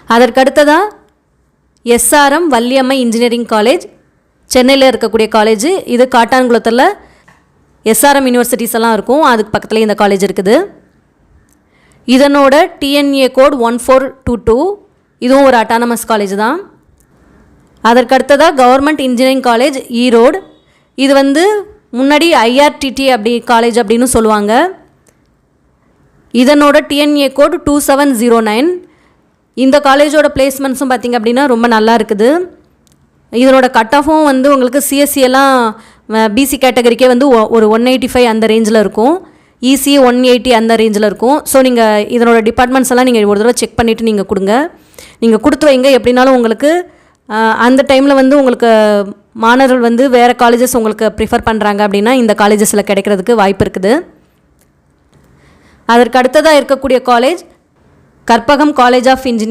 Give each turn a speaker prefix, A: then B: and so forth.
A: அதற்கடுத்ததாக SRM Valliammai engineering college, சென்னையில் இருக்கக்கூடிய college. இது காட்டான்குளத்தில் எஸ்ஆர்எம் யூனிவர்சிட்டிஸ் எல்லாம் இருக்கும், அதுக்கு பக்கத்தில் இந்த காலேஜ் இருக்குது. இதனோட டிஎன்ஏ கோட் 1422. இதுவும் ஒரு அட்டானமஸ் காலேஜ் தான். அதற்கடுத்ததாக கவர்மெண்ட் இன்ஜினியரிங் காலேஜ் ஈரோடு. இது முன்னாடி ஐஆர்டிடி காலேஜ் அப்படின்னு சொல்லுவாங்க. இதனோட டிஎன்ஏ கோட் 2709. இந்த காலேஜோட பிளேஸ்மெண்ட்ஸும் பார்த்திங்க அப்படின்னா ரொம்ப நல்லா இருக்குது. இதனோட கட் ஆஃபும் உங்களுக்கு சிஎஸ்சி எல்லாம் பிசி கேட்டகரிக்கே ஒரு 185 அந்த ரேஞ்சில் இருக்கும். இசி 180 அந்த ரேஞ்சில் இருக்கும். ஸோ நீங்கள் இதனோட டிபார்ட்மெண்ட்ஸ் எல்லாம் நீங்கள் ஒரு தடவை செக் பண்ணிவிட்டு நீங்கள் கொடுங்க. நீங்கள் கொடுத்து வைங்க. எப்படினாலும் உங்களுக்கு அந்த டைமில் உங்களுக்கு மாணவர்கள் வேறு காலேஜஸ் உங்களுக்கு ப்ரிஃபர் பண்ணுறாங்க அப்படின்னா இந்த காலேஜஸில் கிடைக்கிறதுக்கு வாய்ப்பு இருக்குது. அதற்கு அடுத்ததாக இருக்கக்கூடிய college Karpagam college of engineering.